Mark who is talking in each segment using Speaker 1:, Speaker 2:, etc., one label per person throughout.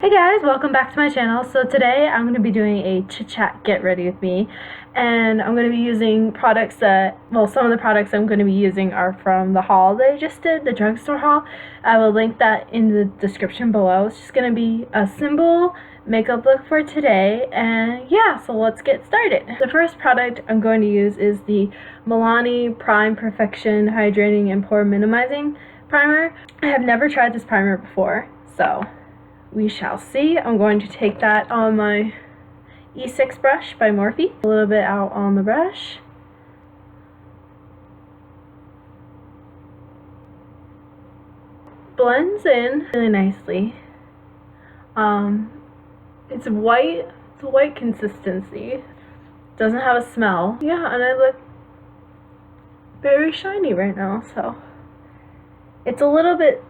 Speaker 1: Hey guys, welcome back to my channel. So today I'm going to be doing a chit chat get ready with me, and I'm going to be using products that, well, some of the products I'm going to be using are from the haul that I just did, the drugstore haul. I will link that in the description below. It's just going to be a simple makeup look for today, and yeah, so let's get started. The first product I'm going to use is the Milani Prime Perfection Hydrating and Pore Minimizing Primer. I have never tried this primer before, so we shall see. I'm going to take that on my E6 brush by Morphe. A little bit out on the brush. Blends in really nicely. It's white. It's a white consistency. Doesn't have a smell. Yeah, and I look very shiny right now, so it's a little bit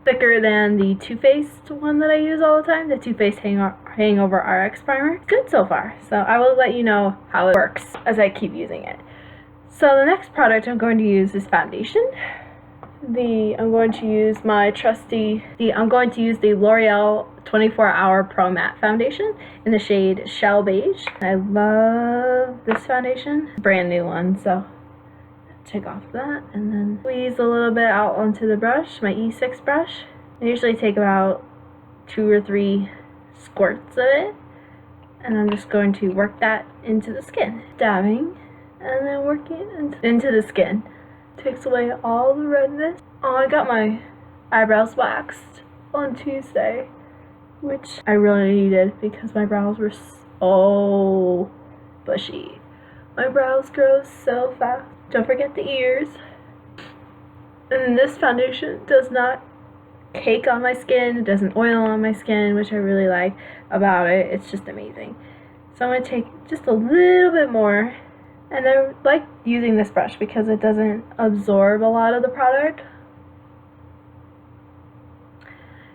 Speaker 1: thicker than the Too Faced one that I use all the time, the Too Faced Hangover RX Primer. It's good so far, so I will let you know how it works as I keep using it. So the next product I'm going to use is foundation. I'm going to use my trusty, I'm going to use the L'Oreal 24-Hour Pro Matte Foundation in the shade Shell Beige. I love this foundation. Brand new one, so take off that and then squeeze a little bit out onto the brush, my E6 brush. I usually take about 2 or 3 squirts of it, and I'm just going to work that into the skin. Dabbing and then working into the skin. Takes away all the redness. Oh, I got my eyebrows waxed on Tuesday, which I really needed because my brows were so bushy. My brows grow so fast. Don't forget the ears. And this foundation does not cake on my skin. It doesn't oil on my skin, which I really like about it. It's just amazing. So I'm going to take just a little bit more. And I like using this brush because it doesn't absorb a lot of the product.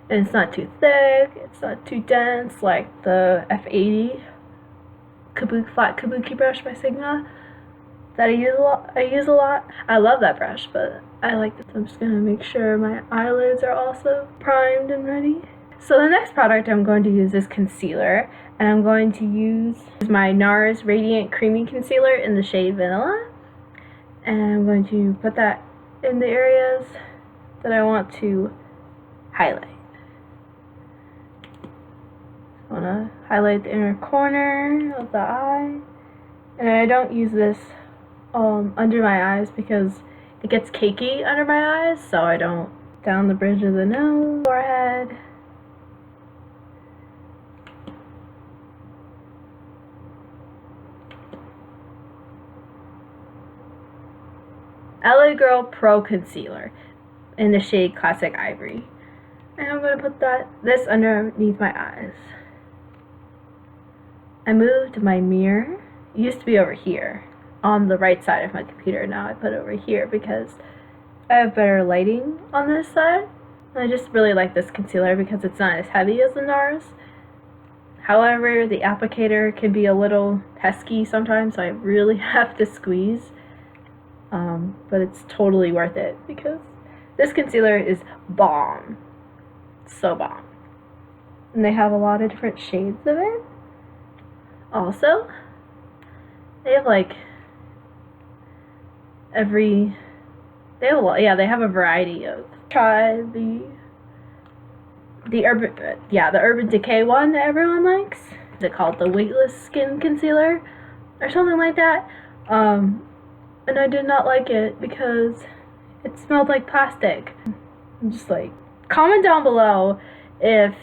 Speaker 1: And it's not too thick. It's not too dense like the F80 flat kabuki brush by Sigma that I use a lot. I love that brush, but I like this. I'm just gonna make sure my eyelids are also primed and ready. So the next product I'm going to use is concealer, and I'm going to use my Nars Radiant Creamy Concealer in the shade Vanilla, and I'm going to put that in the areas that I want to highlight. I want to highlight the inner corner of the eye, and I don't use this under my eyes because it gets cakey under my eyes, so I don't. Down the bridge of the nose, forehead. LA Girl Pro Concealer in the shade Classic Ivory. And I'm going to put this underneath my eyes. I moved my mirror. It used to be over here on the right side of my computer. Now I put it over here because I have better lighting on this side. I just really like this concealer because it's not as heavy as the Nars. However, the applicator can be a little pesky sometimes, so I really have to squeeze. But it's totally worth it because this concealer is bomb. So bomb. And they have a lot of different shades of it. Also, they have like they have a variety of. Try the Urban Decay one that everyone likes. Is it called the Weightless Skin Concealer or something like that? And I did not like it because it smelled like plastic. I'm just like, comment down below if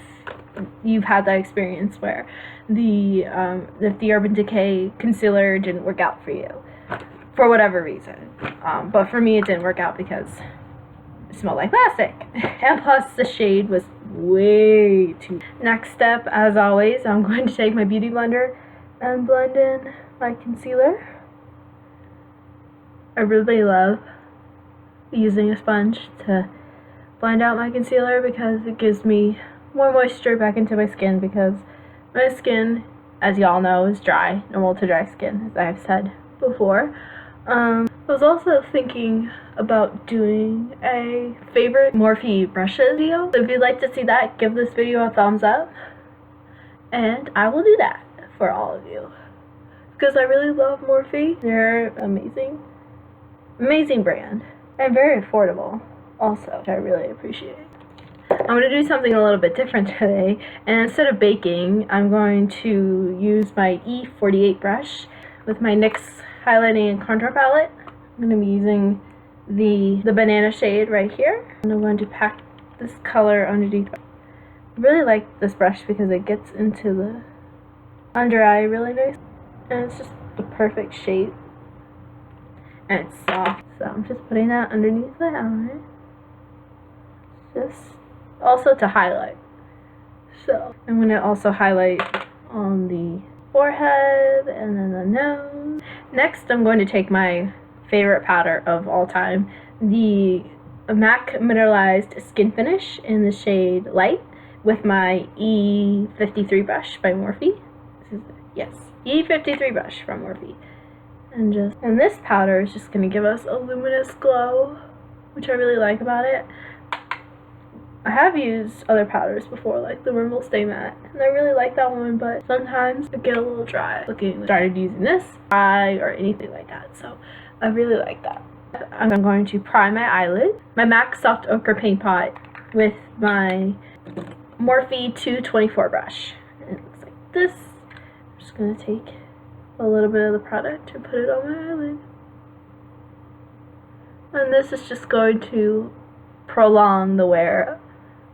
Speaker 1: you've had that experience where if the Urban Decay concealer didn't work out for you for whatever reason. But for me it didn't work out because it smelled like plastic. And plus the shade was way too. Next step, as always, I'm going to take my beauty blender and blend in my concealer. I really love using a sponge to blend out my concealer because it gives me more moisture back into my skin, because my skin, as y'all know, is dry, normal to dry skin, as I've said before. I was also thinking about doing a favorite Morphe brushes video. So if you'd like to see that, give this video a thumbs up, and I will do that for all of you. Because I really love Morphe. They're amazing. Amazing brand. And very affordable also, which I really appreciate. I'm going to do something a little bit different today, and instead of baking, I'm going to use my E48 brush with my NYX highlighting and contour palette. I'm going to be using the banana shade right here, and I'm going to pack this color underneath. I really like this brush because it gets into the under eye really nice, and it's just the perfect shape, and it's soft. So I'm just putting that underneath my eye, just also to highlight. So I'm going to also highlight on the forehead and then the nose. Next, I'm going to take my favorite powder of all time, the MAC Mineralized Skin Finish in the shade Light, with my E53 brush by Morphe. Yes, E53 brush from Morphe. And this powder is just going to give us a luminous glow, which I really like about it. I have used other powders before, like the Rimmel Stay Matte, and I really like that one, but sometimes I get a little dry looking. Started using this eye or anything like that, so I really like that. I'm going to prime my eyelid, my MAC Soft Ochre Paint Pot with my Morphe 224 brush. And it looks like this. I'm just going to take a little bit of the product and put it on my eyelid. And this is just going to prolong the wear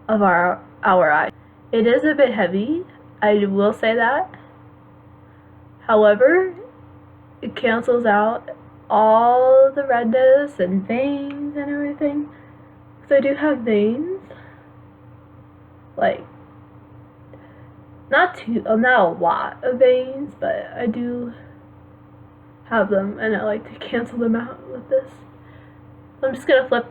Speaker 1: of our eye. It is a bit heavy, I will say that. However, it cancels out all the redness and veins and everything. So I do have veins, like not a lot of veins, but I do have them, and I like to cancel them out with this. So I'm just gonna flip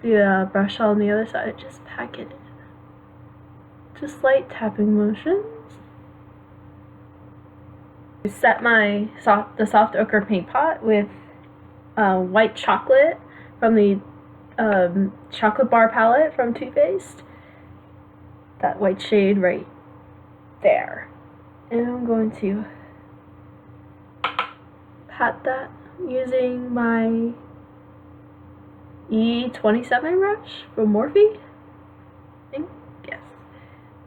Speaker 1: the brush on the other side, just pack it in. Just light tapping motions. Set the soft ochre paint pot with white chocolate from the chocolate bar palette from Too Faced. That white shade right there. And I'm going to pat that using my E27 brush from Morphe. I think, yes.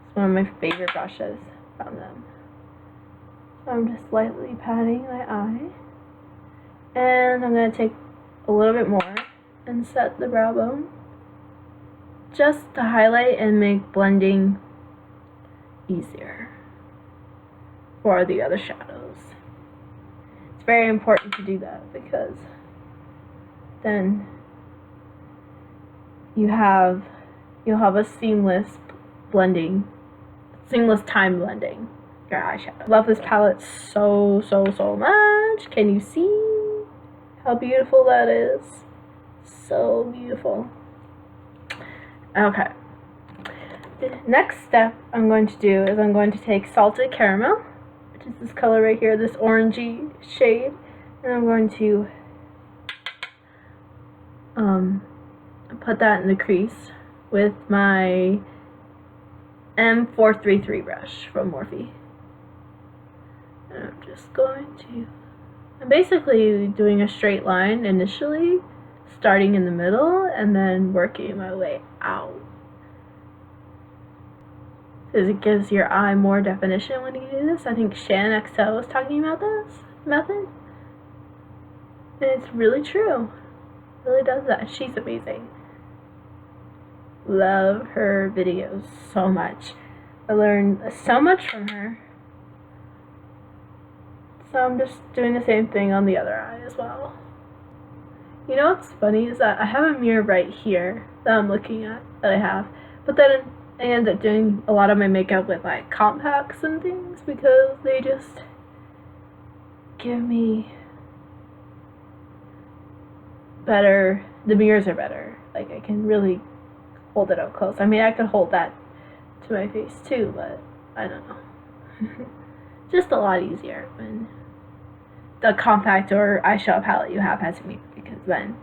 Speaker 1: It's one of my favorite brushes from them. So I'm just lightly patting my eye. And I'm going to take a little bit more and set the brow bone, just to highlight and make blending easier for the other shadows. It's very important to do that because then you'll have a seamless time blending your eyeshadow. Love this palette so much. Can you see how beautiful that is? So beautiful. Okay. The next step I'm going to do is I'm going to take Salted Caramel, which is this color right here, this orangey shade, and I'm going to put that in the crease with my M433 brush from Morphe. And I'm just going to, I'm basically doing a straight line initially, starting in the middle and then working my way out, because it gives your eye more definition when you do this. I think Shan XL was talking about this method, and it's really true. It really does that. She's amazing. Love her videos so much. I learned so much from her. So I'm just doing the same thing on the other eye as well. You know what's funny is that I have a mirror right here that I'm looking at, that I have, but then I end up doing a lot of my makeup with like compacts and things because they just give me better, the mirrors are better. Like I can really hold it up close. I mean, I could hold that to my face too, but I don't know. Just a lot easier when the compact or eyeshadow palette you have has to be, because then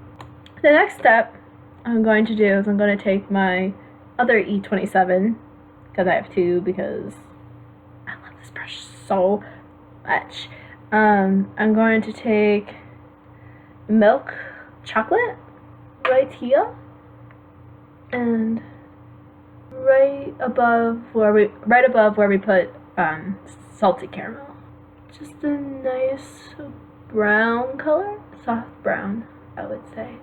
Speaker 1: The next step I'm going to do is I'm going to take my other E27, because I have two, because I love this brush so much. I'm going to take milk chocolate right here, and right above where we put salted caramel. Just a nice brown color, soft brown, I would say.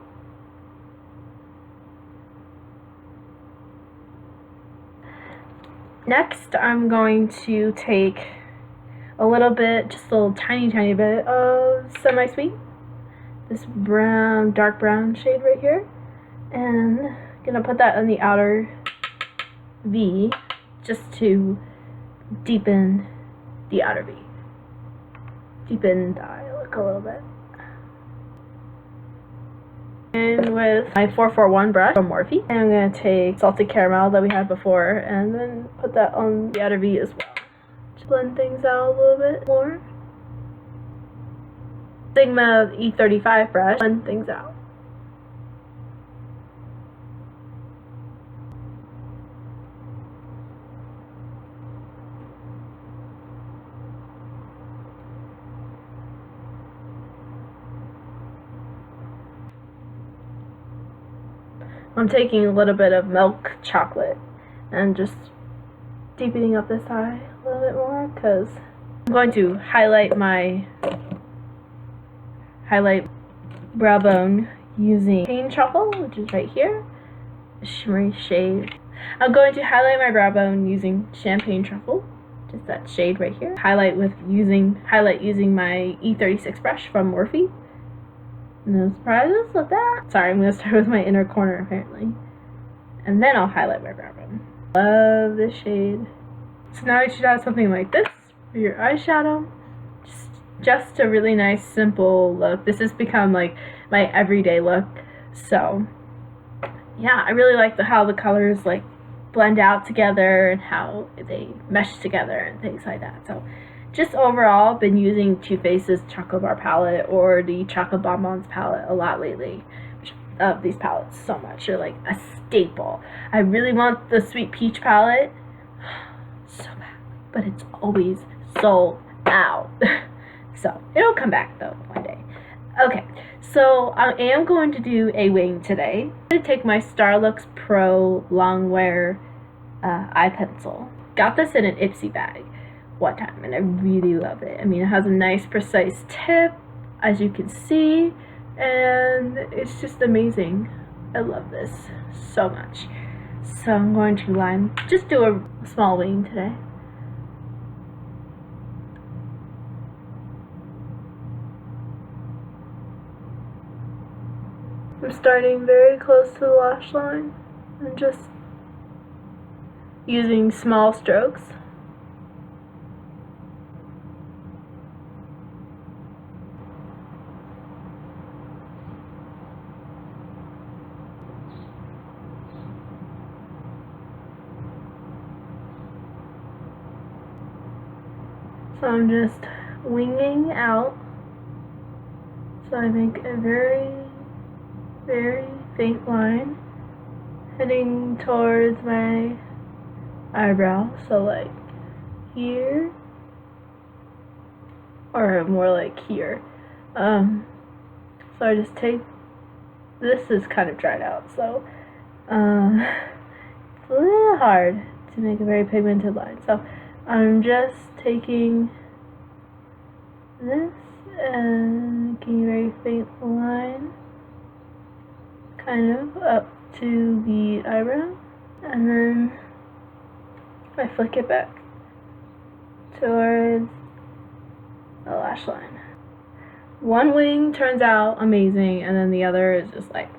Speaker 1: Next, I'm going to take a little bit, just a little tiny bit of semi-sweet, this brown, dark brown shade right here, and gonna put that on the outer V just to deepen the outer V, deepen the eye look a little bit. And with my 441 brush from Morphe, I'm going to take salted caramel that we had before and then put that on the outer V as well. Just blend things out a little bit more. Sigma E35 brush, blend things out. I'm taking a little bit of milk chocolate and just deepening up this eye a little bit more, because I'm going to highlight brow bone using Champagne Truffle, which is right here, a shimmery shade. I'm going to highlight my brow bone using Champagne Truffle, just that shade right here. Highlight using my E36 brush from Morphe. No surprises with that. Sorry, I'm going to start with my inner corner apparently. And then I'll highlight my brow bone. Love this shade. So now you should have something like this for your eyeshadow. Just a really nice, simple look. This has become like my everyday look. So yeah, I really like how the colors like blend out together and how they mesh together and things like that. So just overall, been using Too Faced's Chocolate Bar palette or the Chocolate Bonbons palette a lot lately. I love these palettes so much. They're like a staple. I really want the Sweet Peach palette so bad, but it's always sold out. So it'll come back though one day. Okay, so I am going to do a wing today. I'm going to take my Starlooks Pro Longwear eye pencil. Got this in an Ipsy bag one time and I really love it. I mean, it has a nice precise tip, as you can see, and it's just amazing. I love this so much. So I'm going to just do a small wing today. I'm starting very close to the lash line and just using small strokes. So I'm just winging out, so I make a very, very faint line heading towards my eyebrow, so like here, or more like here. So I just take, this is kind of dried out, so it's a little hard to make a very pigmented line. So I'm just taking this and making a very faint line kind of up to the eyebrow, and then I flick it back towards the lash line. One wing turns out amazing and then the other is just like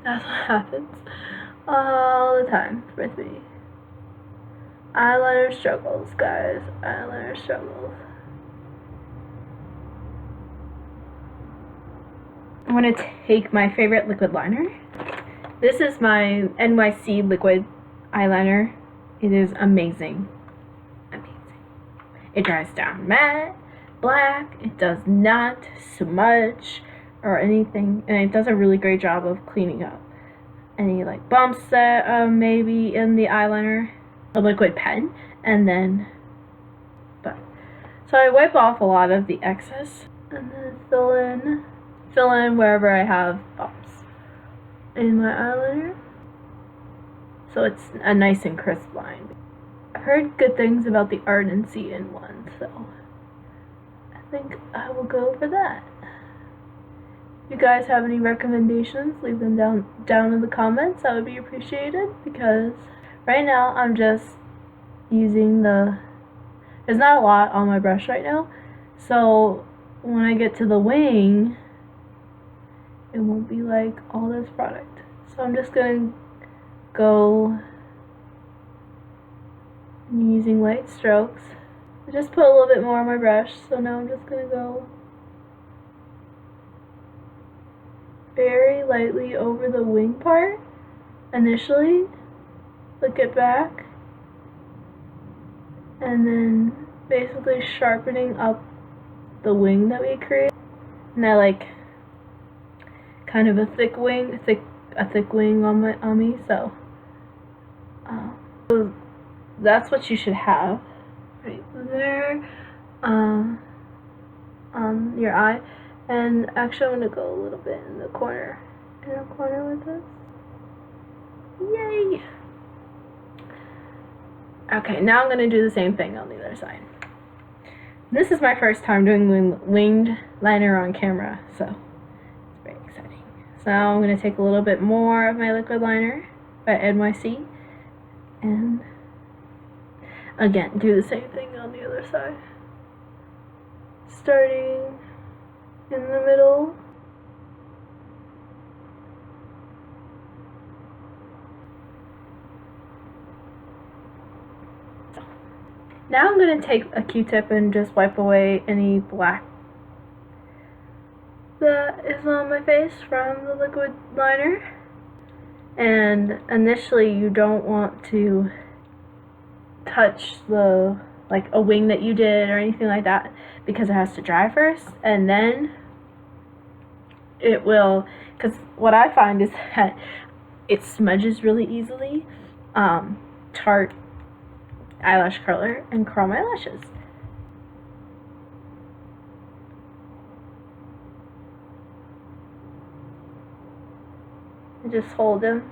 Speaker 1: That's what happens all the time with me. Eyeliner struggles, guys. Eyeliner struggles. I'm going to take my favorite liquid liner. This is my NYC Liquid Eyeliner. It is amazing. Amazing. It dries down matte, black. It does not smudge or anything, and it does a really great job of cleaning up any like bumps that maybe in the eyeliner. A liquid pen, and then so I wipe off a lot of the excess and then fill in wherever I have bumps in my eyeliner, so it's a nice and crisp line. I've heard good things about the Ardency in one, so I think I will go for that. If you guys have any recommendations, leave them down in the comments. That would be appreciated, because right now I'm just using there's not a lot on my brush right now, so when I get to the wing, it won't be like all this product. So I'm just gonna go using light strokes. I just put a little bit more on my brush, so now I'm just gonna go very lightly over the wing part initially, flick it back, and then basically sharpening up the wing that we create. And I like kind of a thick wing on me, so that's what you should have right there on your eye. And actually I'm gonna go a little bit in the corner with this. Yay! Okay, now I'm gonna do the same thing on the other side. This is my first time doing winged liner on camera, so it's very exciting. So now I'm gonna take a little bit more of my liquid liner by NYC, and again do the same thing on the other side, starting in the middle. Now I'm going to take a Q-tip and just wipe away any black that is on my face from the liquid liner. And initially you don't want to touch the like a wing that you did or anything like that, because it has to dry first, and then it will, because what I find is that it smudges really easily. Tarte eyelash curler and curl my lashes. I just hold them,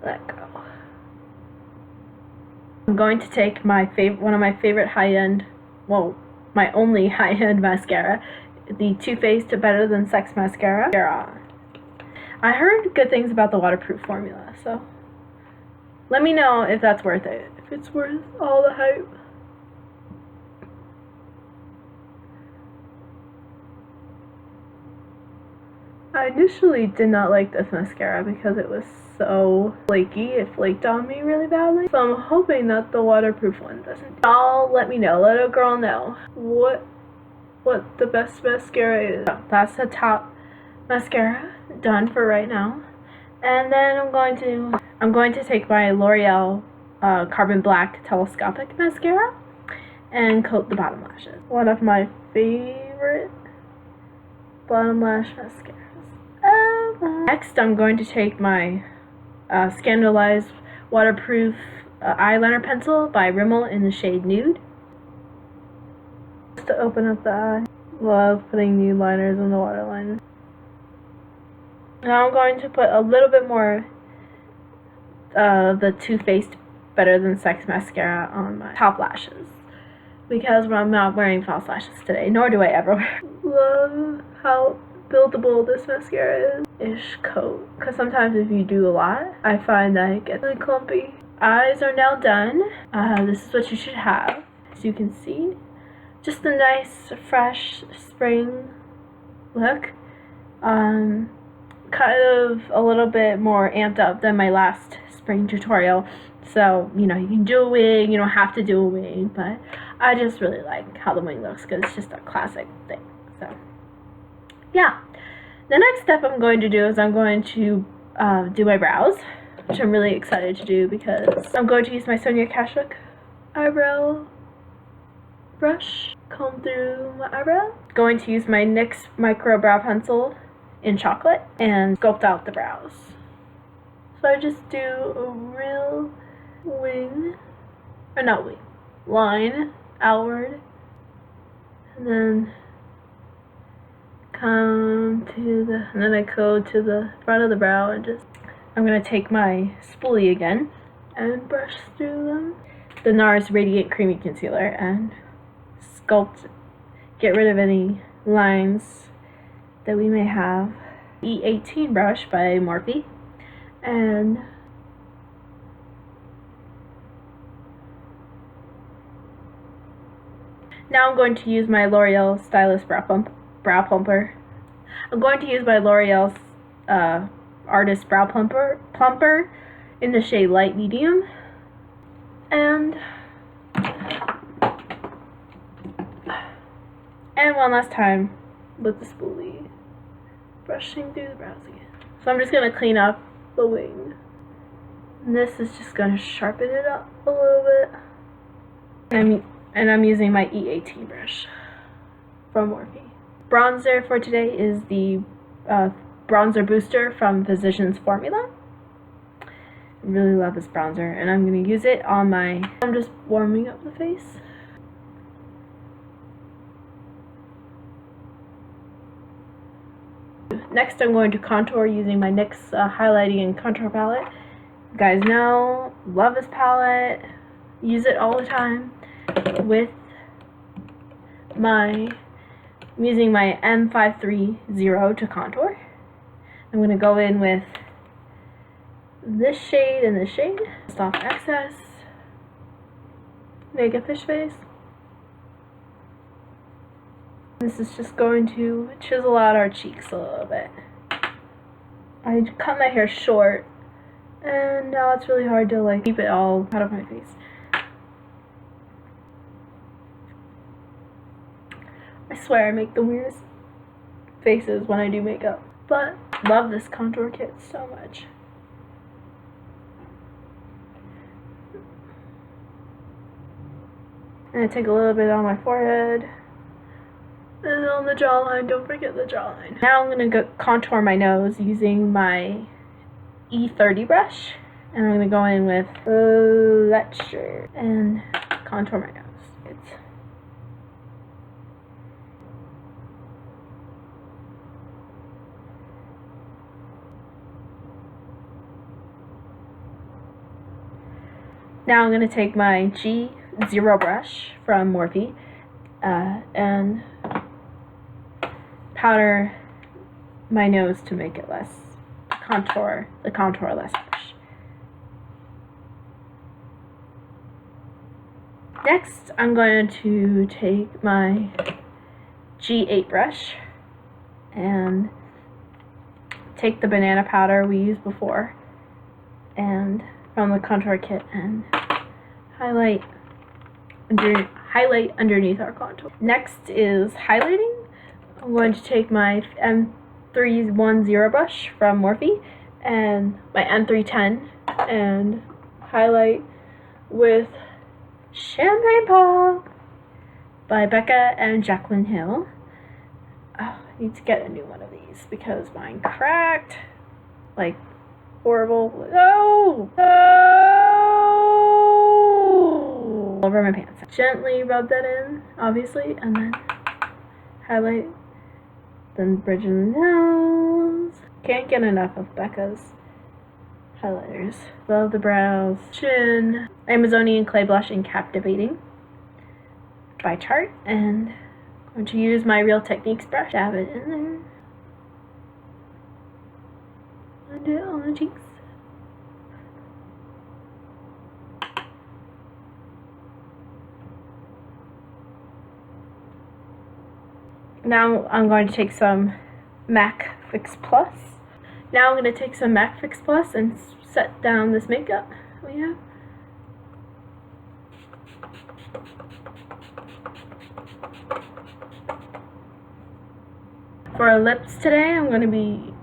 Speaker 1: let go. I'm going to take one of my favorite high-end, well, my only high-end mascara, the Too Faced Better Than Sex mascara. I heard good things about the waterproof formula, so let me know if that's worth it, if it's worth all the hype. I initially did not like this mascara because it was so flaky. It flaked on me really badly. So I'm hoping that the waterproof one doesn't. Y'all let me know. Let a girl know what the best mascara is. So that's the top mascara done for right now. And then I'm going to take my L'Oreal Carbon Black Telescopic mascara and coat the bottom lashes. One of my favorite bottom lash mascaras. Next, I'm going to take my Scandaleyes waterproof eyeliner pencil by Rimmel in the shade Nude. Just to open up the eye. Love putting nude liners in the waterline. Now I'm going to put a little bit more the Too Faced Better Than Sex mascara on my top lashes, because I'm not wearing false lashes today, nor do I ever wear. Love how buildable this mascara is. Ish coat, because sometimes if you do a lot, I find that it gets really clumpy. Eyes are now done. This is what you should have. As you can see, just a nice fresh spring look. Kind of a little bit more amped up than my last spring tutorial, so you know, you can do a wing, you don't have to do a wing, but I just really like how the wing looks because it's just a classic thing. So yeah, the next step I'm going to do is I'm going to do my brows, which I'm really excited to do because I'm going to use my Sonia Kashuk eyebrow brush, comb through my eyebrow. Going to use my NYX micro brow pencil in chocolate and sculpt out the brows. So I just do a real wing, or not wing, line outward, and then come to the, and then I go to the front of the brow and just, I'm going to take my spoolie again and brush through them. The Nars Radiant Creamy Concealer and sculpt, get rid of any lines that we may have. E18 brush by Morphe, and now I'm going to use my L'Oreal Stylist brow plumper. I'm going to use my L'Oreal Artist Brow Plumper in the shade Light Medium, and one last time with the spoolie, brushing through the brows again. So I'm just going to clean up the wing. And this is just going to sharpen it up a little bit. And I'm using my E18 brush from Morphe. Bronzer for today is the Bronzer Booster from Physicians Formula. I really love this bronzer, and I'm going to use it on my, I'm just warming up the face. Next, I'm going to contour using my NYX highlighting and contour palette. You guys know, love this palette, use it all the time. With my, I'm using my M530 to contour. I'm going to go in with this shade and this shade, stop excess, make a fish face. This is just going to chisel out our cheeks a little bit. I cut my hair short, and now it's really hard to like keep it all out of my face. I swear I make the weirdest faces when I do makeup, but love this contour kit so much. And I take a little bit on my forehead. And on the jawline, don't forget the jawline. Now I'm going to contour my nose using my E30 brush. And I'm going to go in with Luxe and contour my nose. Now I'm going to take my G0 brush from Morphe and powder my nose to make it less contour, the contour less harsh. Next, I'm going to take my G8 brush and take the banana powder we used before and from the contour kit and highlight underneath our contour. Next is highlighting. I'm going to take my M310 brush from Morphe and my M310 and highlight with Champagne Pop by Becca and Jaclyn Hill. Oh, I need to get a new one of these because mine cracked like horrible. No! No! Over my pants. Gently rub that in, obviously, and then highlight, then bridge in the nose. Can't get enough of Becca's highlighters. Love the brows. Chin. Amazonian Clay Blush in Captivating by Tarte, and I'm going to use my Real Techniques brush. Dab it in there. And do it on the cheeks. Now I'm going to take some MAC Fix Plus. Now I'm going to take some MAC Fix Plus and set down this makeup we have. For our lips today, I'm going to be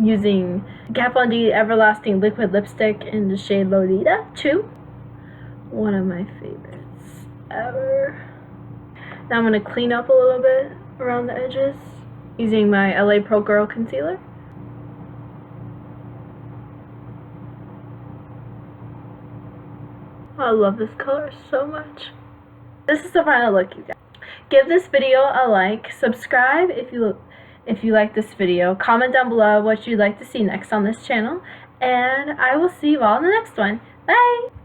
Speaker 1: using Kat Von D Everlasting Liquid Lipstick in the shade Lolita 2. One of my favorites ever. Now I'm going to clean up a little bit around the edges using my LA Pro Girl concealer. I love this color so much. This is the final look, you guys. Give this video a like, subscribe if you like this video, comment down below what you'd like to see next on this channel, and I will see you all in the next one. Bye!